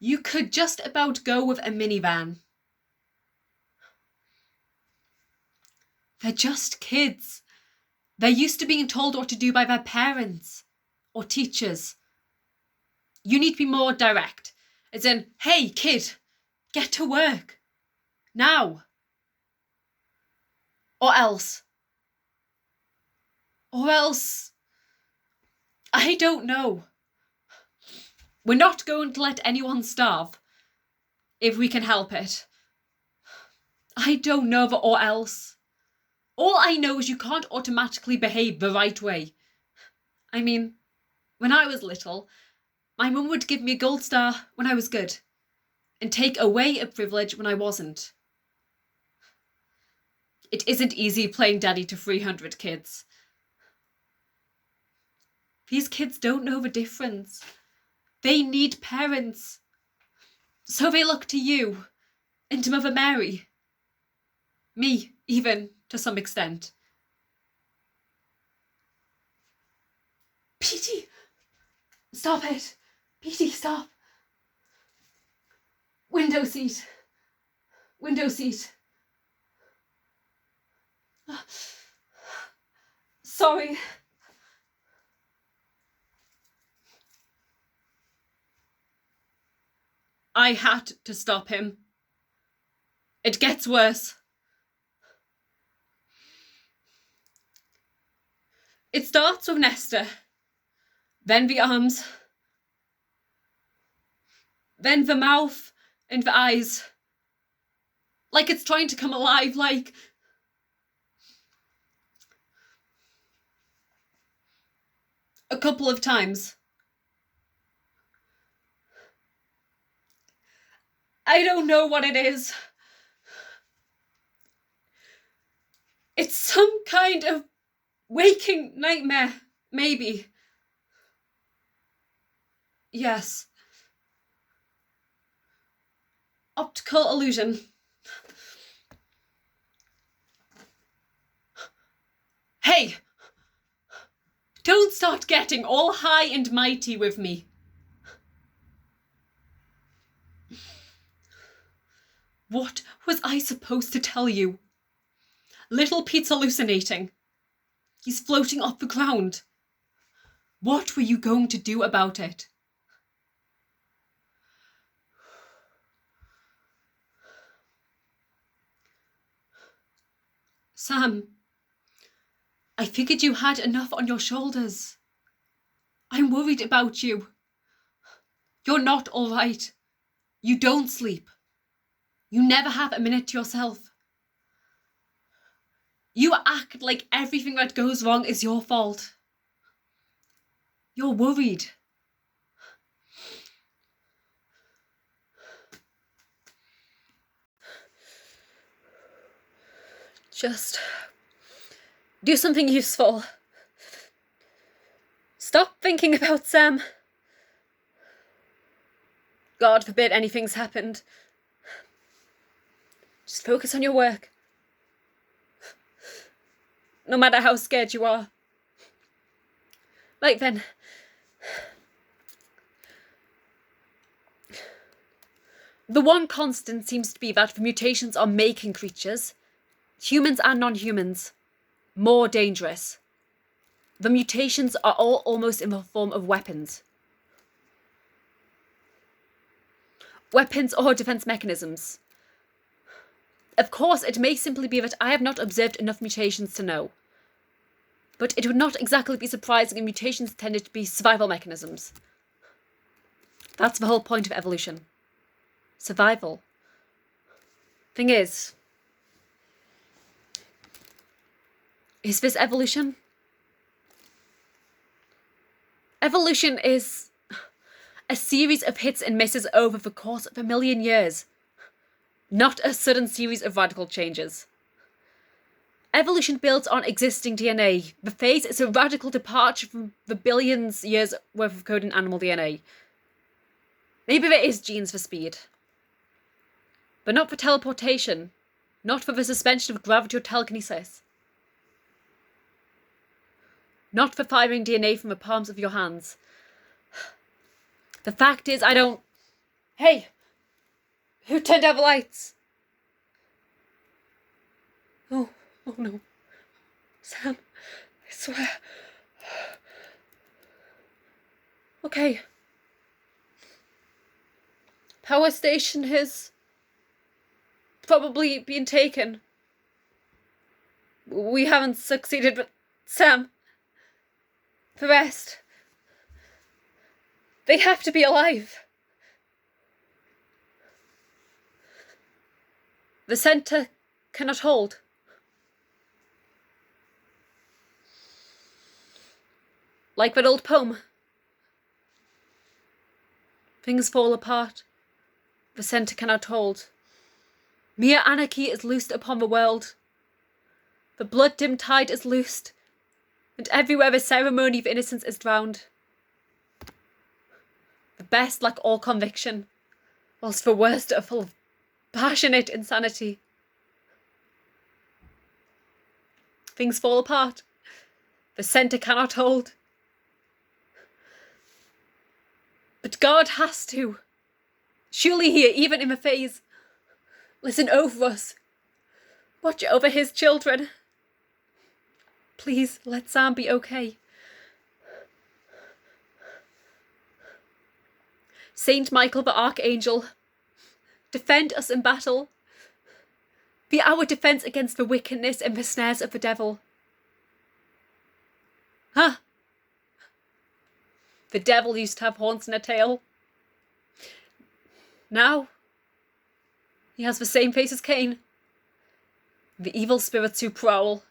You could just about go with a minivan. They're just kids. They're used to being told what to do by their parents or teachers. You need to be more direct. As in, hey, kid, get to work. Now. Or else. I don't know. We're not going to let anyone starve. If we can help it. I don't know the or else. All I know is you can't automatically behave the right way. I mean, when I was little, my mum would give me a gold star when I was good, and take away a privilege when I wasn't. It isn't easy playing daddy to 300 kids. These kids don't know the difference. They need parents. So they look to you, and to Mother Mary. Me, even, to some extent. Petey! Stop it! Petey, stop! Window seat. Window seat. Sorry. I had to stop him. It gets worse. It starts with Nesta, then the arms, then the mouth and the eyes. Like it's trying to come alive, like... A couple of times. I don't know what it is. It's some kind of waking nightmare, maybe. Yes. Optical illusion. Hey! Don't start getting all high and mighty with me. What was I supposed to tell you? Little Pete's hallucinating. He's floating off the ground. What were you going to do about it? Sam, I figured you had enough on your shoulders. I'm worried about you. You're not all right. You don't sleep. You never have a minute to yourself. You act like everything that goes wrong is your fault. You're worried. Just do something useful. Stop thinking about Sam. God forbid anything's happened. Just focus on your work. No matter how scared you are. Right then. The one constant seems to be that the mutations are making creatures, humans and non-humans, more dangerous. The mutations are all almost in the form of weapons. Weapons or defense mechanisms. Of course, it may simply be that I have not observed enough mutations to know. But it would not exactly be surprising if mutations tended to be survival mechanisms. That's the whole point of evolution. Survival. Thing is this evolution? Evolution is a series of hits and misses over the course of 1,000,000 years. Not a sudden series of radical changes. Evolution builds on existing DNA. The phase is a radical departure from the billions years worth of code in animal DNA. Maybe there is genes for speed. But not for teleportation. Not for the suspension of gravity or telekinesis. Not for firing DNA from the palms of your hands. The fact is, I don't Hey! Who turned out the lights? Oh no. Sam, I swear. Okay. Power station has probably been taken. We haven't succeeded, but Sam, the rest, they have to be alive. The centre cannot hold. Like that old poem. Things fall apart. The centre cannot hold. Mere anarchy is loosed upon the world. The blood-dimmed tide is loosed, and everywhere the ceremony of innocence is drowned. The best lack all conviction, whilst the worst are full of passionate insanity. Things fall apart. The centre cannot hold. But God has to. Surely He, even in the phase, listen over us. Watch over His children. Please let Sam be okay. Saint Michael the Archangel, defend us in battle. Be our defence against the wickedness and the snares of the devil. Huh? The devil used to have horns and a tail. Now, he has the same face as Cain. The evil spirits who prowl.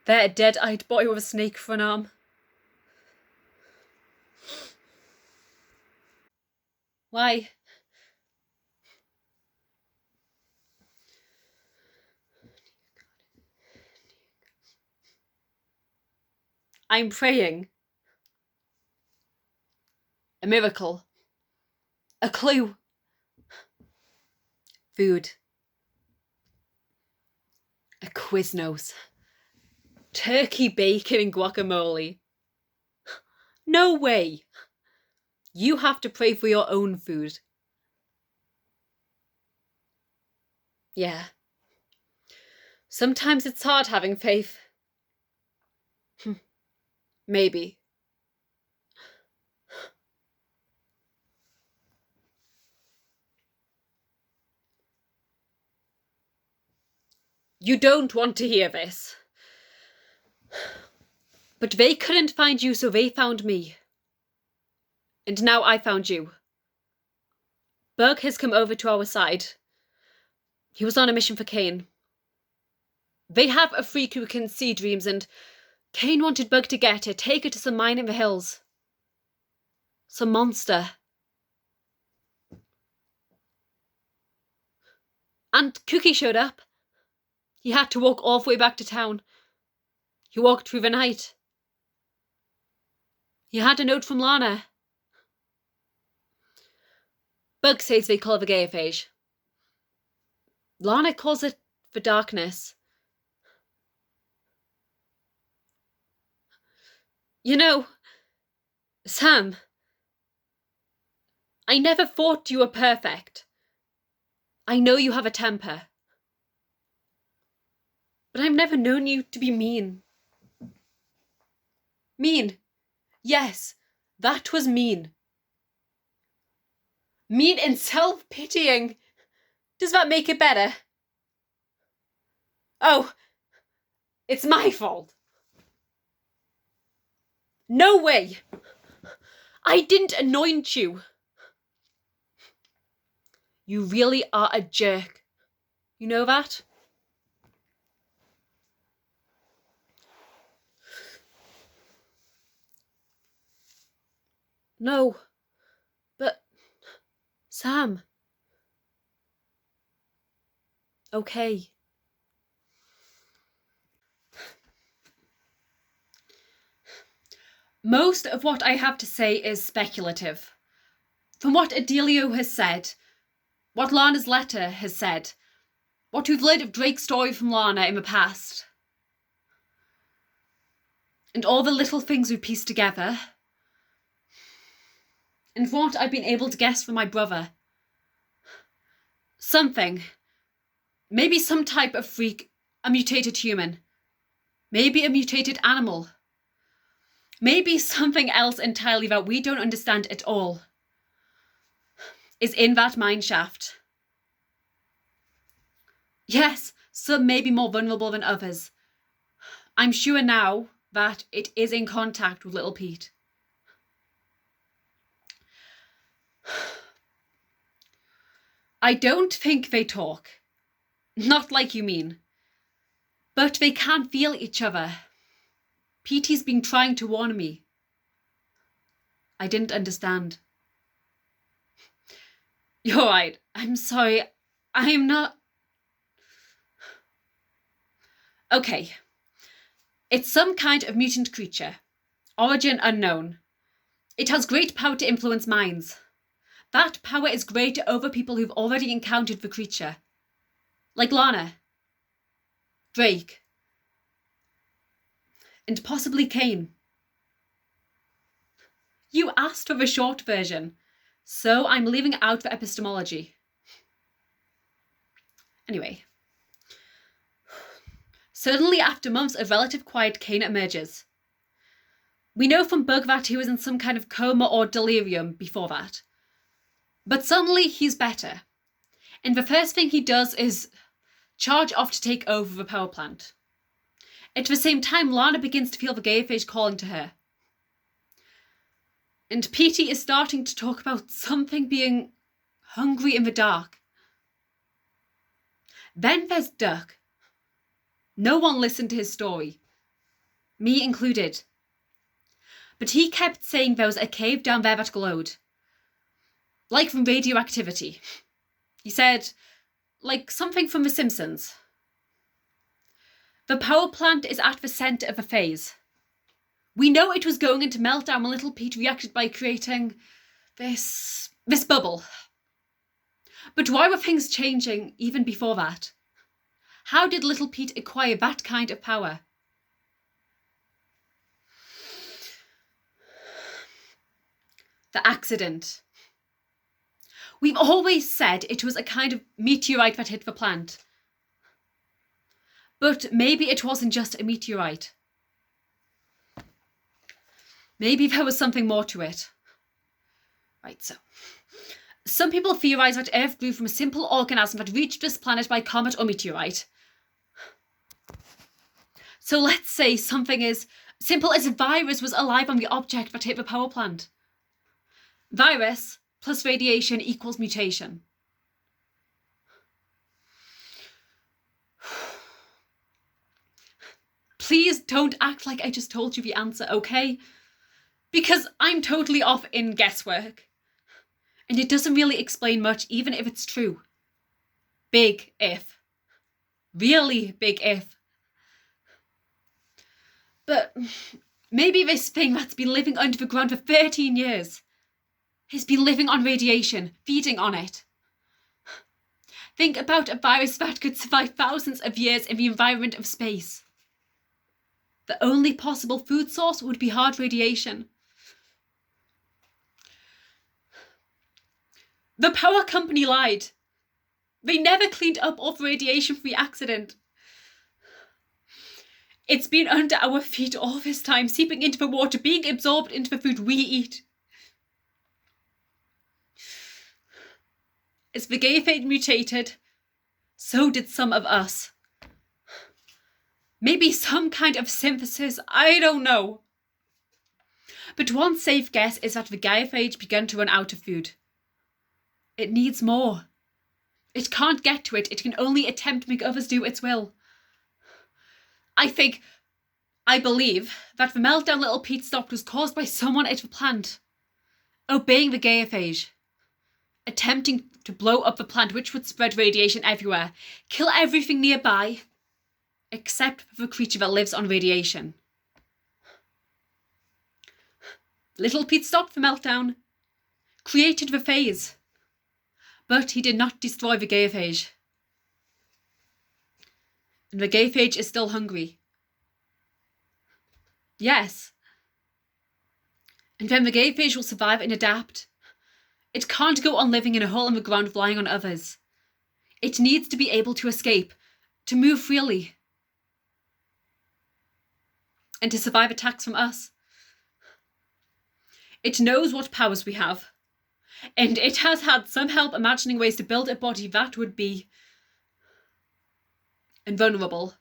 They're a dead-eyed boy with a snake for an arm. Why? I'm praying. A miracle. A clue. Food. A Quiznos. Turkey bacon and guacamole. No way. You have to pray for your own food. Yeah. Sometimes it's hard having faith. Maybe. You don't want to hear this. But they couldn't find you, so they found me. And now I found you. Berg has come over to our side. He was on a mission for Cain. They have a freak who can see dreams, and Cain wanted Bug to get her, take her to some mine in the hills. Some monster. And Cookie showed up. He had to walk all the way back to town. He walked through the night. He had a note from Lana. Bug says they call it the Gaiophage. Lana calls it the darkness. You know, Sam, I never thought you were perfect. I know you have a temper. But I've never known you to be mean. Mean. Yes, that was mean. Mean and self-pitying. Does that make it better? Oh, it's my fault. No way. I didn't anoint you. You really are a jerk. You know that? No, but Sam. Okay. Most of what I have to say is speculative. From what Adelio has said, what Lana's letter has said, what we've learned of Drake's story from Lana in the past, and all the little things we pieced together, and from what I've been able to guess from my brother, something, maybe some type of freak, a mutated human, maybe a mutated animal, maybe something else entirely that we don't understand at all, is in that mine shaft. Yes, some may be more vulnerable than others. I'm sure now that it is in contact with little Pete. I don't think they talk. Not like you mean. But they can feel each other. Petey's been trying to warn me. I didn't understand. You're right. I'm sorry. I'm not... Okay. It's some kind of mutant creature. Origin unknown. It has great power to influence minds. That power is greater over people who've already encountered the creature. Like Lana. Drake. And possibly Kane. You asked for the short version, so I'm leaving out the epistemology. Anyway. Suddenly, after months of relative quiet, Kane emerges. We know from Bug that he was in some kind of coma or delirium before that. But suddenly he's better. And the first thing he does is charge off to take over the power plant. At the same time, Lana begins to feel the Gayphage calling to her. And Petey is starting to talk about something being hungry in the dark. Then there's Duck. No one listened to his story. Me included. But he kept saying there was a cave down there that glowed. Like from radioactivity. He said, like something from The Simpsons. The power plant is at the centre of a phase. We know it was going into meltdown when little Pete reacted by creating this bubble. But why were things changing even before that? How did little Pete acquire that kind of power? The accident. We've always said it was a kind of meteorite that hit the plant. But maybe it wasn't just a meteorite. Maybe there was something more to it. Right, so. Some people theorise that Earth grew from a simple organism that reached this planet by comet or meteorite. So let's say something as simple as a virus was alive on the object that hit the power plant. Virus plus radiation equals mutation. Please don't act like I just told you the answer, okay? Because I'm totally off in guesswork. And it doesn't really explain much, even if it's true. Big if. Really big if. But maybe this thing that's been living under the ground for 13 years has been living on radiation, feeding on it. Think about a virus that could survive thousands of years in the environment of space. The only possible food source would be hard radiation. The power company lied. They never cleaned up off radiation from the accident. It's been under our feet all this time, seeping into the water, being absorbed into the food we eat. As the Gayphage mutated, so did some of us. Maybe some kind of synthesis, I don't know. But one safe guess is that the Gayphage began to run out of food. It needs more. It can't get to it. It can only attempt to make others do its will. I believe that the meltdown little Pete stopped was caused by someone at the plant. Obeying the Gayphage. Attempting to blow up the plant, which would spread radiation everywhere. Kill everything nearby. Except for the creature that lives on radiation. Little Pete stopped the meltdown. Created the phase. But he did not destroy the Gayphage. And the Gayphage is still hungry. Yes. And then the Gayphage will survive and adapt. It can't go on living in a hole in the ground relying on others. It needs to be able to escape, to move freely, and to survive attacks from us. It knows what powers we have, and it has had some help imagining ways to build a body that would be invulnerable